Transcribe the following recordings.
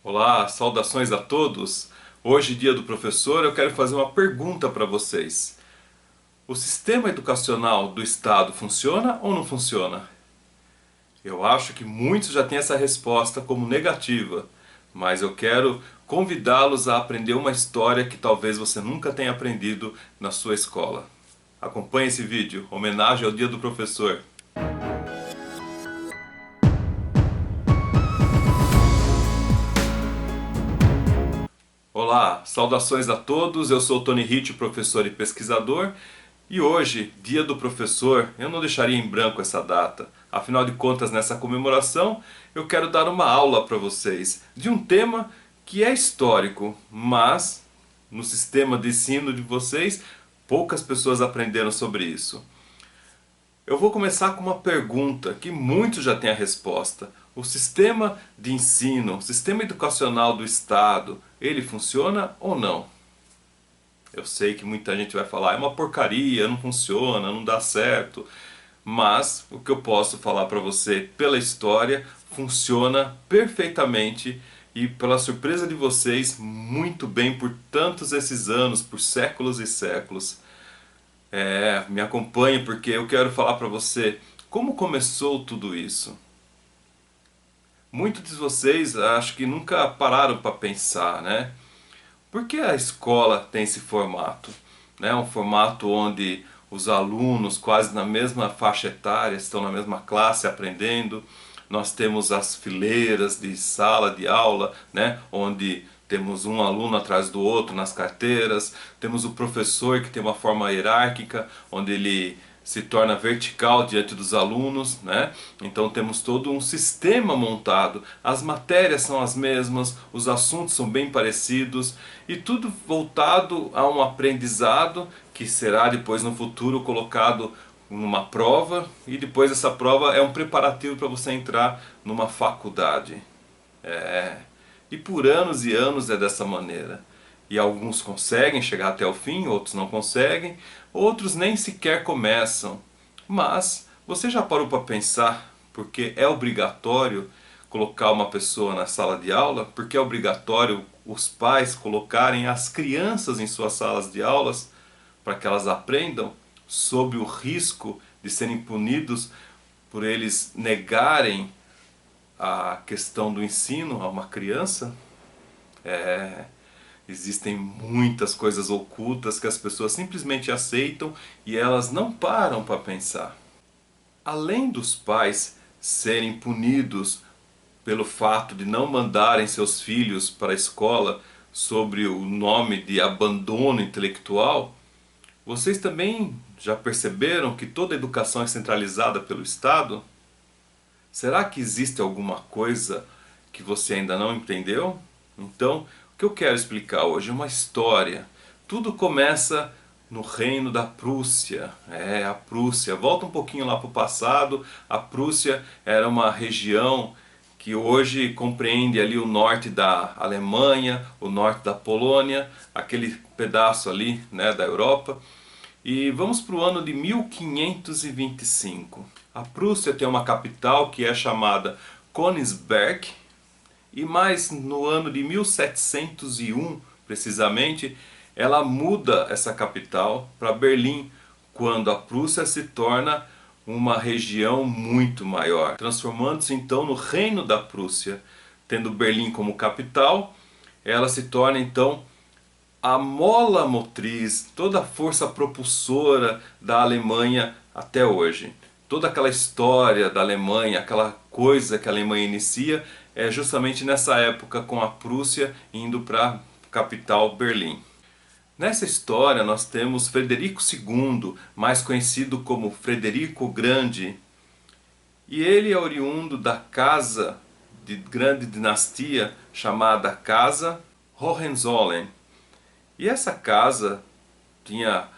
Olá, saudações a todos. Hoje, dia do professor, eu quero fazer uma pergunta para vocês. O sistema educacional do Estado funciona ou não funciona? Eu acho que muitos já têm essa resposta como negativa, mas eu quero convidá-los a aprender uma história que talvez você nunca tenha aprendido na sua escola. Acompanhe esse vídeo, homenagem ao dia do professor. Olá, saudações a todos. Eu sou Tony Hitch, professor e pesquisador, e hoje, dia do professor, eu não deixaria em branco essa data. Afinal de contas, nessa comemoração, eu quero dar uma aula para vocês de um tema que é histórico, mas no sistema de ensino de vocês, poucas pessoas aprenderam sobre isso. Eu vou começar com uma pergunta que muitos já têm a resposta. O sistema de ensino, o sistema educacional do Estado, ele funciona ou não? Eu sei que muita gente vai falar, é uma porcaria, não funciona, não dá certo. Mas o que eu posso falar para você pela história, funciona perfeitamente e pela surpresa de vocês, muito bem por tantos esses anos, por séculos e séculos. Me acompanhe porque eu quero falar para você como começou tudo isso. Muitos de vocês acho que nunca pararam para pensar, né? Por que a escola tem esse formato? Né? Um formato onde os alunos, quase na mesma faixa etária, estão na mesma classe aprendendo. Nós temos as fileiras de sala de aula, né? Onde temos um aluno atrás do outro nas carteiras. Temos o professor que tem uma forma hierárquica, onde ele se torna vertical diante dos alunos, né? Então temos todo um sistema montado, as matérias são as mesmas, os assuntos são bem parecidos e tudo voltado a um aprendizado que será depois no futuro colocado numa prova e depois essa prova é um preparativo para você entrar numa faculdade. E por anos e anos é dessa maneira. E alguns conseguem chegar até o fim, outros não conseguem, outros nem sequer começam. Mas você já parou para pensar porque é obrigatório colocar uma pessoa na sala de aula? Porque é obrigatório os pais colocarem as crianças em suas salas de aulas para que elas aprendam sob o risco de serem punidos por eles negarem a questão do ensino a uma criança? Existem muitas coisas ocultas que as pessoas simplesmente aceitam e elas não param para pensar. Além dos pais serem punidos pelo fato de não mandarem seus filhos para a escola sobre o nome de abandono intelectual, vocês também já perceberam que toda a educação é centralizada pelo Estado? Será que existe alguma coisa que você ainda não entendeu? Então, o que eu quero explicar hoje é uma história. Tudo começa no reino da Prússia. A Prússia. Volta um pouquinho lá para o passado. A Prússia era uma região que hoje compreende ali o norte da Alemanha, o norte da Polônia, aquele pedaço ali, né, da Europa. E vamos para o ano de 1525. A Prússia tem uma capital que é chamada Königsberg. E mais no ano de 1701, precisamente, ela muda essa capital para Berlim, quando a Prússia se torna uma região muito maior, transformando-se então no Reino da Prússia. Tendo Berlim como capital, ela se torna então a mola motriz, toda a força propulsora da Alemanha até hoje. Toda aquela história da Alemanha, aquela coisa que a Alemanha inicia, é justamente nessa época com a Prússia indo para a capital Berlim. Nessa história nós temos Frederico II, mais conhecido como Frederico o Grande, e ele é oriundo da casa de grande dinastia chamada Casa Hohenzollern. E essa casa tinha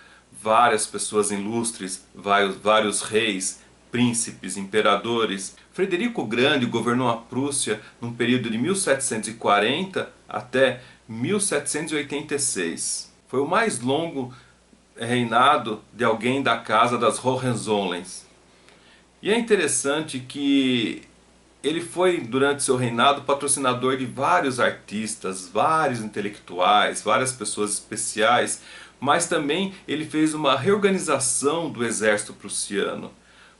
várias pessoas ilustres, vários reis, príncipes, imperadores. Frederico o Grande governou a Prússia num período de 1740 até 1786. Foi o mais longo reinado de alguém da casa das Hohenzollerns. E é interessante que Ele foi, durante seu reinado, patrocinador de vários artistas, vários intelectuais, várias pessoas especiais, mas também ele fez uma reorganização do exército prussiano,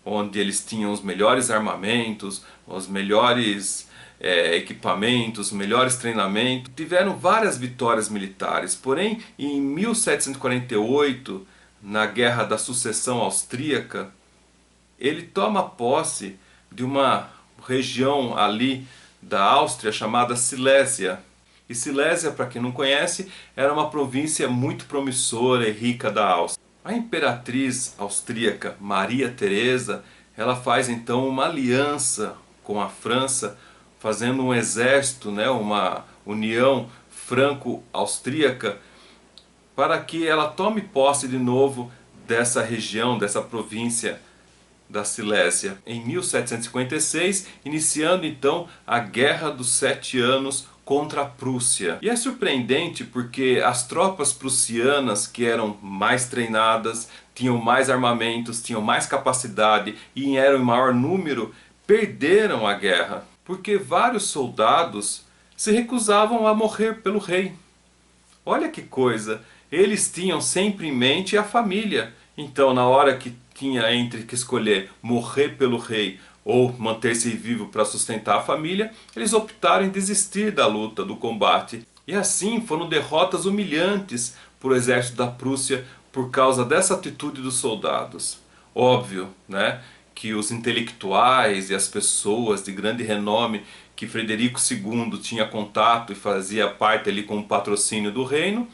onde eles tinham os melhores armamentos, os melhores equipamentos, os melhores treinamentos. Tiveram várias vitórias militares, porém em 1748, na Guerra da Sucessão Austríaca, ele toma posse de uma região ali da Áustria chamada Silésia. E Silésia, para quem não conhece, era uma província muito promissora e rica da Áustria. A imperatriz austríaca Maria Teresa, ela faz então uma aliança com a França, fazendo um exército, né, uma união franco-austríaca, para que ela tome posse de novo dessa região, dessa província da Silésia, em 1756, iniciando então a Guerra dos 7 Anos contra a Prússia. E é surpreendente porque as tropas prussianas, que eram mais treinadas, tinham mais armamentos, tinham mais capacidade e eram em maior número, perderam a guerra, porque vários soldados se recusavam a morrer pelo rei. Olha que coisa! Eles tinham sempre em mente a família. Então, na hora que tinha entre que escolher morrer pelo rei ou manter-se vivo para sustentar a família, eles optaram em desistir da luta, do combate. E assim foram derrotas humilhantes para o exército da Prússia por causa dessa atitude dos soldados. Óbvio, né, que os intelectuais e as pessoas de grande renome que Frederico II tinha contato e fazia parte ali com o patrocínio do reino,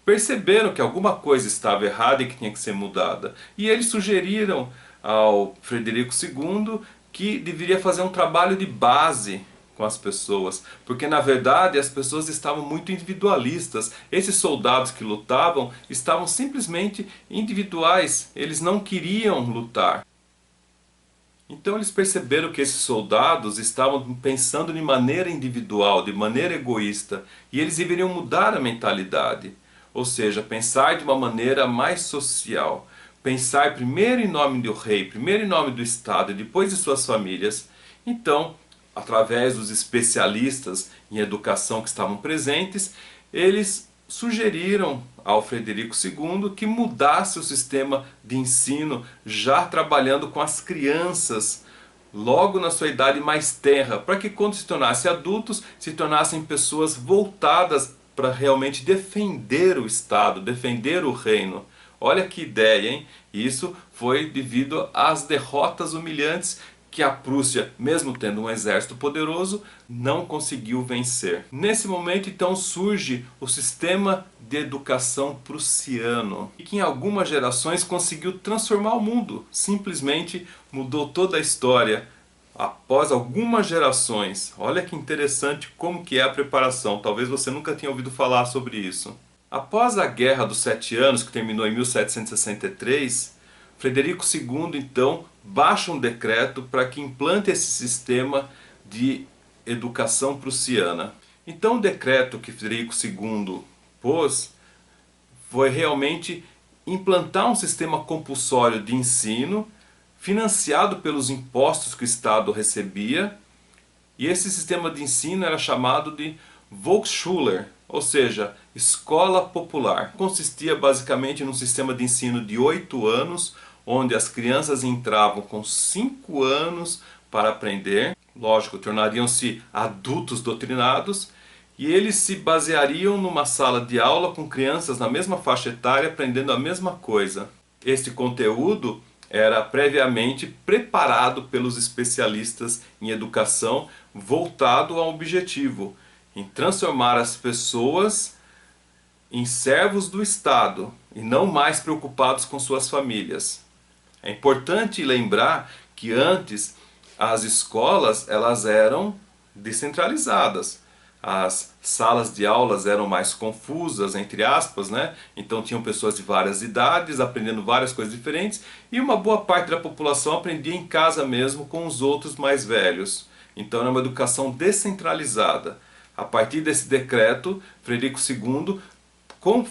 perceberam que alguma coisa estava errada e que tinha que ser mudada. E eles sugeriram ao Frederico II que deveria fazer um trabalho de base com as pessoas, porque na verdade as pessoas estavam muito individualistas. Esses soldados que lutavam estavam simplesmente individuais, eles não queriam lutar. Então eles perceberam que esses soldados estavam pensando de maneira individual, de maneira egoísta, e eles deveriam mudar a mentalidade. Ou seja, pensar de uma maneira mais social. Pensar primeiro em nome do rei, primeiro em nome do Estado e depois de suas famílias. Então, através dos especialistas em educação que estavam presentes, eles sugeriram ao Frederico II que mudasse o sistema de ensino, já trabalhando com as crianças, logo na sua idade mais tenra, para que quando se tornassem adultos, se tornassem pessoas voltadas para realmente defender o Estado, defender o reino. Olha que ideia, hein? Isso foi devido às derrotas humilhantes que a Prússia, mesmo tendo um exército poderoso, não conseguiu vencer. Nesse momento então surge o sistema de educação prussiano, e que em algumas gerações conseguiu transformar o mundo, simplesmente mudou toda a história. Após algumas gerações, olha que interessante como que é a preparação, talvez você nunca tenha ouvido falar sobre isso. Após a Guerra dos 7 Anos, que terminou em 1763, Frederico II então baixa um decreto para que implante esse sistema de educação prussiana. Então o decreto que Frederico II pôs foi realmente implantar um sistema compulsório de ensino financiado pelos impostos que o Estado recebia, e esse sistema de ensino era chamado de Volksschule, ou seja, escola popular. Consistia basicamente num sistema de ensino de 8 anos, onde as crianças entravam com 5 anos para aprender, lógico, tornariam-se adultos doutrinados, e eles se baseariam numa sala de aula com crianças na mesma faixa etária aprendendo a mesma coisa. Este conteúdo era previamente preparado pelos especialistas em educação, voltado ao objetivo, em transformar as pessoas em servos do Estado e não mais preocupados com suas famílias. É importante lembrar que antes as escolas elas eram descentralizadas. As salas de aulas eram mais confusas, entre aspas, né? Então tinham pessoas de várias idades aprendendo várias coisas diferentes, e uma boa parte da população aprendia em casa mesmo com os outros mais velhos. Então era uma educação descentralizada. A partir desse decreto, Frederico II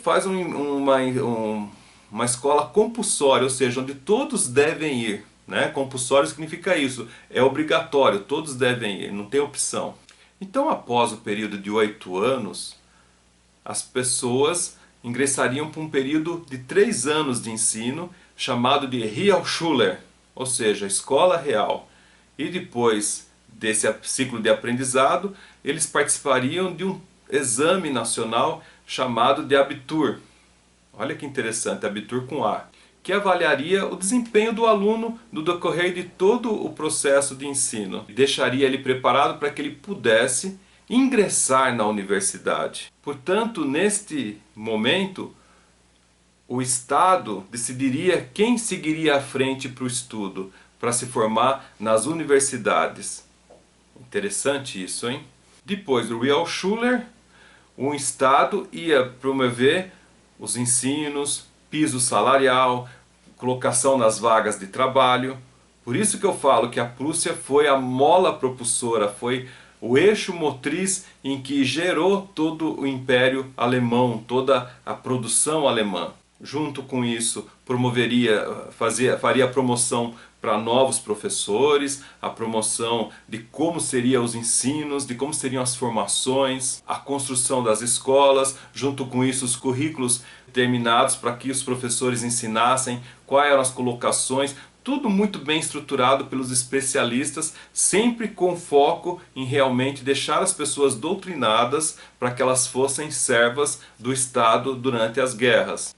faz uma escola compulsória, ou seja, onde todos devem ir. né? Compulsório significa isso, é obrigatório, todos devem ir, não tem opção. Então, após o período de 8 anos, as pessoas ingressariam para um período de 3 anos de ensino, chamado de Realschule, ou seja, escola real. E depois desse ciclo de aprendizado, eles participariam de um exame nacional chamado de Abitur. Olha que interessante, Abitur com A, que avaliaria o desempenho do aluno no decorrer de todo o processo de ensino e deixaria ele preparado para que ele pudesse ingressar na universidade. Portanto, neste momento, o Estado decidiria quem seguiria à frente para o estudo, para se formar nas universidades. Interessante isso, hein? Depois do Realschule, o Estado ia promover os ensinos, piso salarial, colocação nas vagas de trabalho. Por isso que eu falo que a Prússia foi a mola propulsora, foi o eixo motriz em que gerou todo o Império Alemão, toda a produção alemã. Junto com isso, faria a promoção para novos professores, a promoção de como seriam os ensinos, de como seriam as formações, a construção das escolas, junto com isso os currículos determinados para que os professores ensinassem, quais eram as colocações, tudo muito bem estruturado pelos especialistas, sempre com foco em realmente deixar as pessoas doutrinadas para que elas fossem servas do Estado durante as guerras.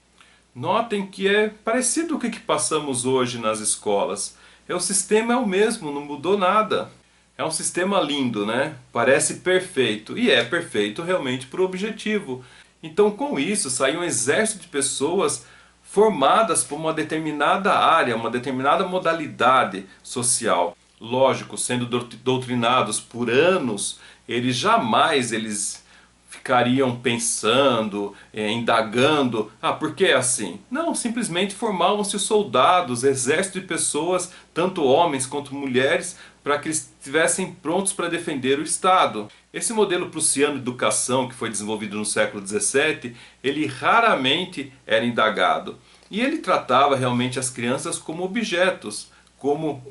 Notem que é parecido com o que passamos hoje nas escolas. O sistema é o mesmo, não mudou nada. É um sistema lindo, né? Parece perfeito. E é perfeito realmente para o objetivo. Então, com isso, sai um exército de pessoas formadas por uma determinada área, uma determinada modalidade social. Lógico, sendo doutrinados por anos, eles ficariam pensando, indagando, por que é assim? Não, simplesmente formavam-se soldados, exército de pessoas, tanto homens quanto mulheres, para que eles estivessem prontos para defender o Estado. Esse modelo prussiano de educação, que foi desenvolvido no século XVII, ele raramente era indagado. E ele tratava realmente as crianças como objetos, como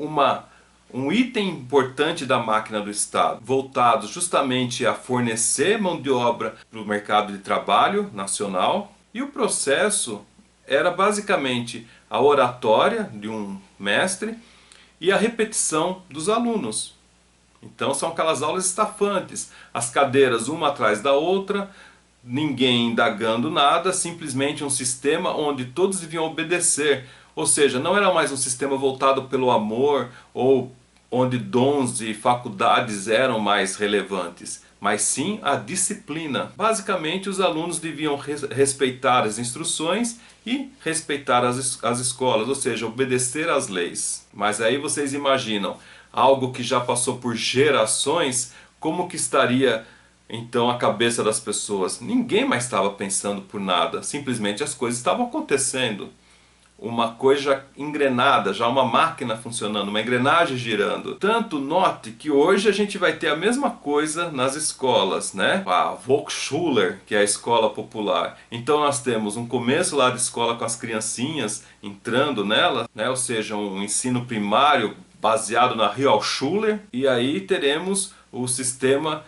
um item importante da máquina do Estado, voltados justamente a fornecer mão de obra para o mercado de trabalho nacional. E o processo era basicamente a oratória de um mestre e a repetição dos alunos. Então são aquelas aulas estafantes, as cadeiras uma atrás da outra, ninguém indagando nada, simplesmente um sistema onde todos deviam obedecer. Ou seja, não era mais um sistema voltado pelo amor ou onde dons e faculdades eram mais relevantes, mas sim a disciplina. Basicamente, os alunos deviam respeitar as instruções e respeitar as escolas, ou seja, obedecer às leis. Mas aí vocês imaginam, algo que já passou por gerações, como que estaria então a cabeça das pessoas? Ninguém mais estava pensando por nada, simplesmente as coisas estavam acontecendo. Uma coisa engrenada, já uma máquina funcionando, uma engrenagem girando. Tanto note que hoje a gente vai ter a mesma coisa nas escolas, né? A Volksschule, que é a escola popular. Então nós temos um começo lá de escola com as criancinhas entrando nela, né? Ou seja, um ensino primário baseado na Realschule, e aí teremos o sistema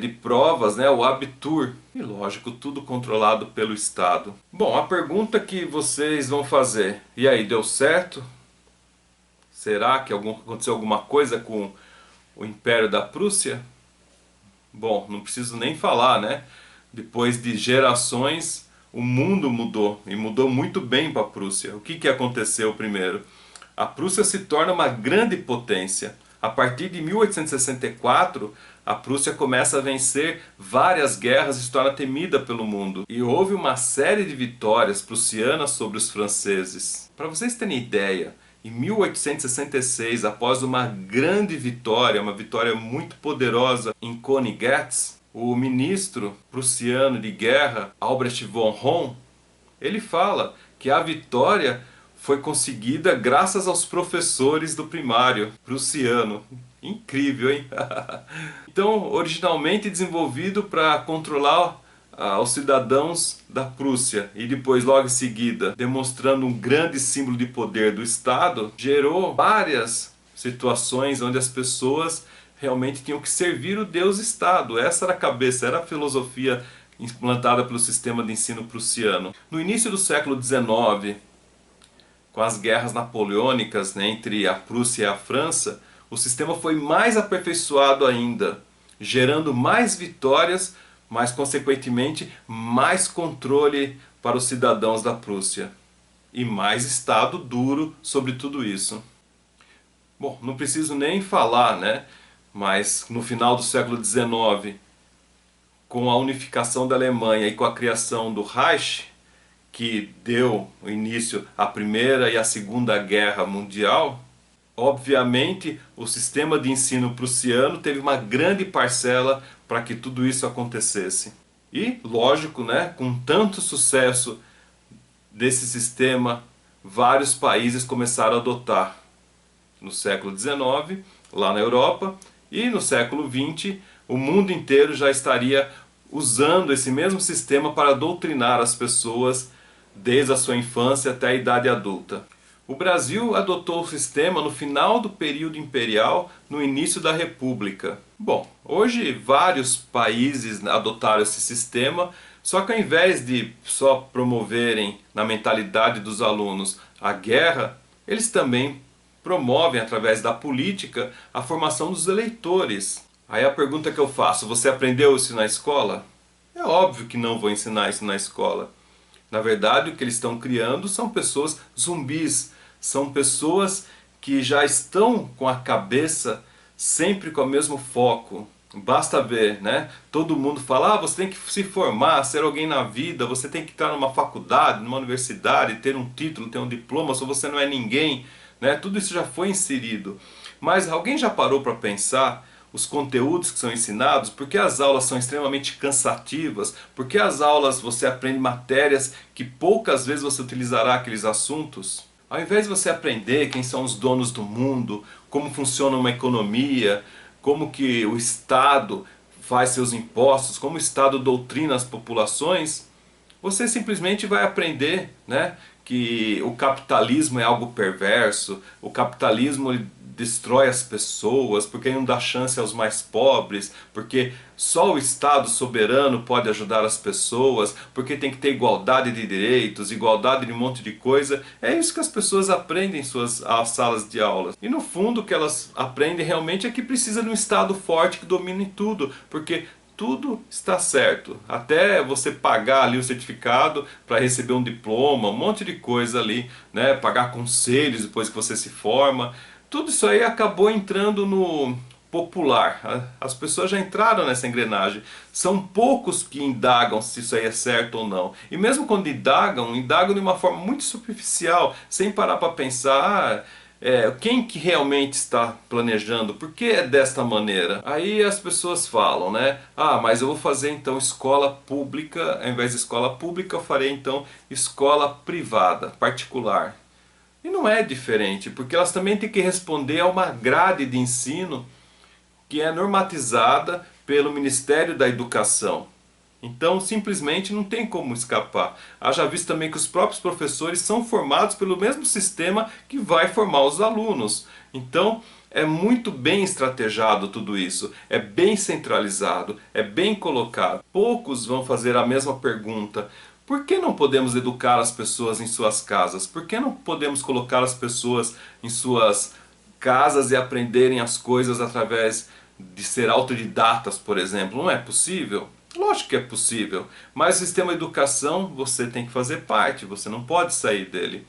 de provas, né, o Abitur, e lógico, tudo controlado pelo Estado. Bom, a pergunta que vocês vão fazer, e aí, deu certo? Será que aconteceu alguma coisa com o Império da Prússia? Bom, não preciso nem falar, né? Depois de gerações, o mundo mudou, e mudou muito bem para a Prússia. O que aconteceu primeiro? A Prússia se torna uma grande potência. A partir de 1864, a Prússia começa a vencer várias guerras e se torna temida pelo mundo. E houve uma série de vitórias prussianas sobre os franceses. Para vocês terem ideia, em 1866, após uma grande vitória, uma vitória muito poderosa em Königgrätz, o ministro prussiano de guerra, Albrecht von Roon, ele fala que a vitória foi conseguida graças aos professores do primário prussiano. Incrível, hein? Então, originalmente desenvolvido para controlar aos cidadãos da Prússia e depois logo em seguida demonstrando um grande símbolo de poder do Estado, gerou várias situações onde as pessoas realmente tinham que servir o Deus-Estado. Essa era a cabeça, era a filosofia implantada pelo sistema de ensino prussiano. No início do século XIX, com as guerras napoleônicas, né, entre a Prússia e a França, o sistema foi mais aperfeiçoado ainda, gerando mais vitórias, mas consequentemente mais controle para os cidadãos da Prússia e mais Estado duro sobre tudo isso. Bom, não preciso nem falar, né? Mas no final do século XIX, com a unificação da Alemanha e com a criação do Reich, que deu início à Primeira e à Segunda Guerra Mundial, obviamente o sistema de ensino prussiano teve uma grande parcela para que tudo isso acontecesse. E, lógico, né, com tanto sucesso desse sistema, vários países começaram a adotar. No século XIX, lá na Europa, e no século XX, o mundo inteiro já estaria usando esse mesmo sistema para doutrinar as pessoas desde a sua infância até a idade adulta. O Brasil adotou o sistema no final do período imperial, no início da República. Bom, hoje vários países adotaram esse sistema, só que ao invés de só promoverem na mentalidade dos alunos a guerra, eles também promovem através da política a formação dos eleitores. Aí a pergunta que eu faço, você aprendeu isso na escola? É óbvio que não vou ensinar isso na escola. Na verdade, o que eles estão criando são pessoas zumbis, são pessoas que já estão com a cabeça sempre com o mesmo foco. Basta ver, né? Todo mundo fala, você tem que se formar, ser alguém na vida, você tem que estar numa faculdade, numa universidade, ter um título, ter um diploma, se você não é ninguém, né? Tudo isso já foi inserido. Mas alguém já parou para pensar os conteúdos que são ensinados? Por que as aulas são extremamente cansativas? Por que as aulas você aprende matérias que poucas vezes você utilizará aqueles assuntos? Ao invés de você aprender quem são os donos do mundo, como funciona uma economia, como que o Estado faz seus impostos, como o Estado doutrina as populações, você simplesmente vai aprender, né, que o capitalismo é algo perverso, o capitalismo ele destrói as pessoas, porque não dá chance aos mais pobres, porque só o Estado soberano pode ajudar as pessoas, porque tem que ter igualdade de direitos, igualdade de um monte de coisa. É isso que as pessoas aprendem em suas salas de aulas. E no fundo o que elas aprendem realmente é que precisa de um Estado forte que domine tudo, porque tudo está certo, até você pagar ali o certificado para receber um diploma, um monte de coisa ali, né? Pagar conselhos depois que você se forma, tudo isso aí acabou entrando no popular. As pessoas já entraram nessa engrenagem. São poucos que indagam se isso aí é certo ou não. E mesmo quando indagam, indagam de uma forma muito superficial, sem parar para pensar, quem que realmente está planejando? Por que é desta maneira? Aí as pessoas falam, né? Mas eu vou fazer então escola pública, ao invés de escola pública eu farei então escola privada, particular. E não é diferente, porque elas também têm que responder a uma grade de ensino que é normatizada pelo Ministério da Educação. Então simplesmente não tem como escapar. Haja visto também que os próprios professores são formados pelo mesmo sistema que vai formar os alunos. Então é muito bem estrategado tudo isso, é bem centralizado, é bem colocado. Poucos vão fazer a mesma pergunta. Por que não podemos educar as pessoas em suas casas? Por que não podemos colocar as pessoas em suas casas e aprenderem as coisas através de ser autodidatas, por exemplo? Não é possível? Lógico que é possível, mas o sistema de educação você tem que fazer parte, você não pode sair dele.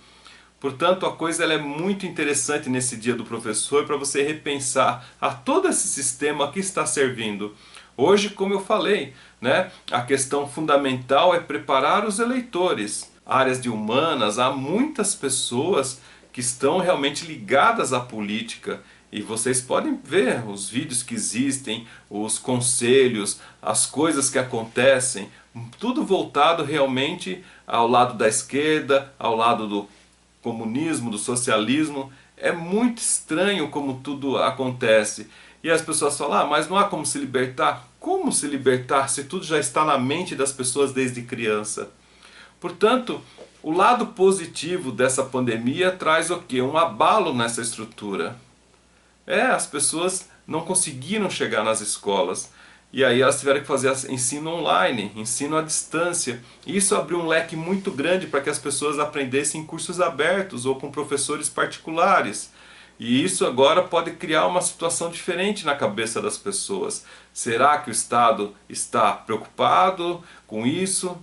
Portanto, a coisa ela é muito interessante nesse dia do professor para você repensar a todo esse sistema que está servindo. Hoje, como eu falei, né, a questão fundamental é preparar os eleitores. Áreas de humanas, há muitas pessoas que estão realmente ligadas à política. E vocês podem ver os vídeos que existem, os conselhos, as coisas que acontecem, tudo voltado realmente ao lado da esquerda, ao lado do comunismo, do socialismo. É muito estranho como tudo acontece. E as pessoas falam, mas não há como se libertar? Como se libertar se tudo já está na mente das pessoas desde criança? Portanto, o lado positivo dessa pandemia traz o quê? Um abalo nessa estrutura. As pessoas não conseguiram chegar nas escolas. E aí elas tiveram que fazer ensino online, ensino à distância. E isso abriu um leque muito grande para que as pessoas aprendessem em cursos abertos ou com professores particulares. E isso agora pode criar uma situação diferente na cabeça das pessoas. Será que o Estado está preocupado com isso?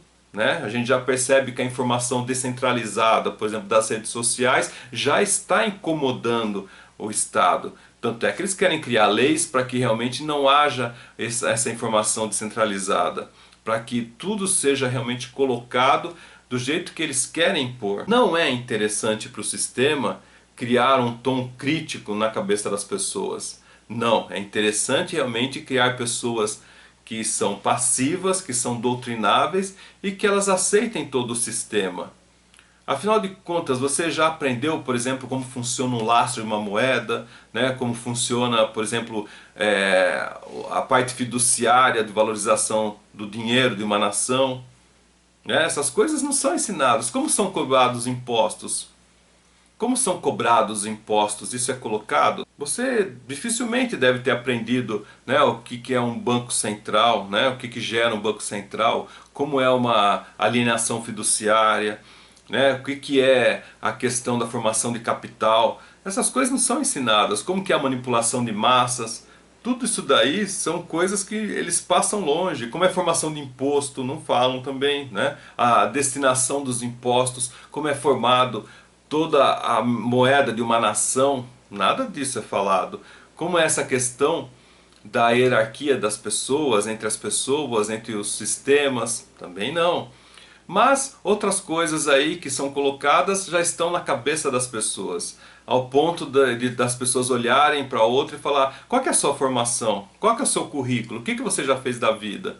A gente já percebe que a informação descentralizada, por exemplo, das redes sociais, já está incomodando o Estado. Tanto é que eles querem criar leis para que realmente não haja essa informação descentralizada, para que tudo seja realmente colocado do jeito que eles querem pôr. Não é interessante para o sistema criar um tom crítico na cabeça das pessoas. Não, é interessante realmente criar pessoas que são passivas, que são doutrináveis e que elas aceitem todo o sistema. Afinal de contas, você já aprendeu, por exemplo, como funciona o lastro de uma moeda, como funciona, por exemplo, a parte fiduciária de valorização do dinheiro de uma nação? Essas coisas não são ensinadas. Como são cobrados impostos? Como são cobrados impostos? Isso é colocado? Você dificilmente deve ter aprendido o que é um banco central, o que gera um banco central, como é uma alienação fiduciária, o que é a questão da formação de capital. Essas coisas não são ensinadas. Como que é a manipulação de massas. Tudo isso daí são coisas que eles passam longe. Como é a formação de imposto, não falam também. A destinação dos impostos, como é formado toda a moeda de uma nação, nada disso é falado. Como é essa questão da hierarquia das pessoas, entre os sistemas, também não. Mas outras coisas aí que são colocadas já estão na cabeça das pessoas, ao ponto das pessoas olharem para outra e falar: qual que é a sua formação? Qual que é o seu currículo? O que você já fez da vida?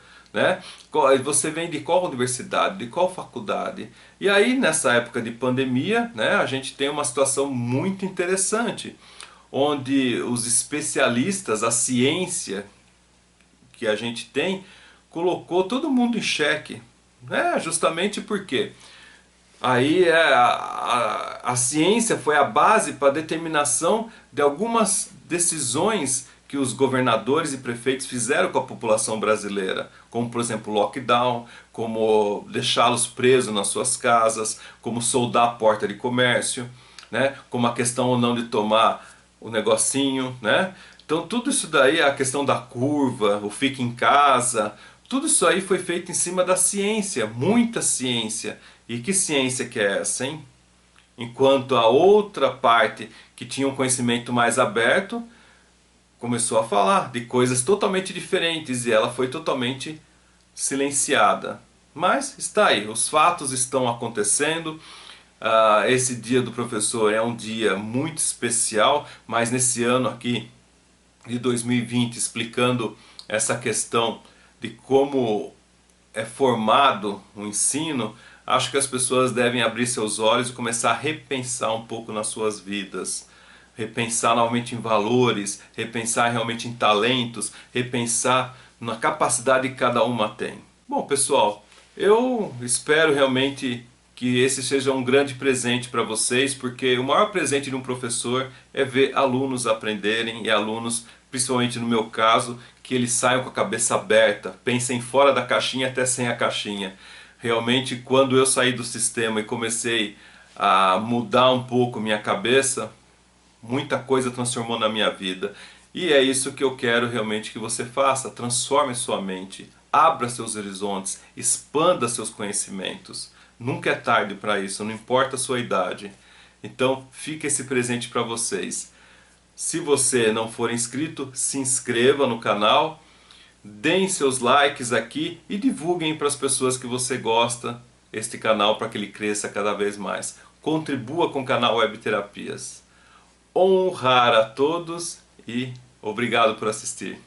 Você vem de qual universidade, de qual faculdade? E aí nessa época de pandemia, a gente tem uma situação muito interessante, onde os especialistas, a ciência que a gente tem, colocou todo mundo em xeque. Justamente porque aí a ciência foi a base para a determinação de algumas decisões que os governadores e prefeitos fizeram com a população brasileira, como por exemplo lockdown, como deixá-los presos nas suas casas, como soldar a porta de comércio, como a questão ou não de tomar o negocinho, Então tudo isso daí, a questão da curva, o fique em casa, tudo isso aí foi feito em cima da ciência, muita ciência. E que ciência que é essa, hein? Enquanto a outra parte, que tinha um conhecimento mais aberto, começou a falar de coisas totalmente diferentes e ela foi totalmente silenciada. Mas está aí, os fatos estão acontecendo. Esse dia do professor é um dia muito especial, mas nesse ano aqui de 2020, explicando essa questão de como é formado o ensino, acho que as pessoas devem abrir seus olhos e começar a repensar um pouco nas suas vidas. Repensar realmente em valores, repensar realmente em talentos, repensar na capacidade que cada uma tem. Bom pessoal, eu espero realmente que esse seja um grande presente para vocês, porque o maior presente de um professor é ver alunos aprenderem e alunos, principalmente no meu caso, que eles saiam com a cabeça aberta, pensem fora da caixinha até sem a caixinha. Realmente, quando eu saí do sistema e comecei a mudar um pouco minha cabeça, muita coisa transformou na minha vida. E é isso que eu quero realmente que você faça. Transforme sua mente, abra seus horizontes, expanda seus conhecimentos. Nunca é tarde para isso, não importa a sua idade. Então fica esse presente para vocês. Se você não for inscrito, se inscreva no canal, deem seus likes aqui e divulguem para as pessoas que você gosta este canal para que ele cresça cada vez mais. Contribua com o canal Web Terapias. Honrar a todos e obrigado por assistir.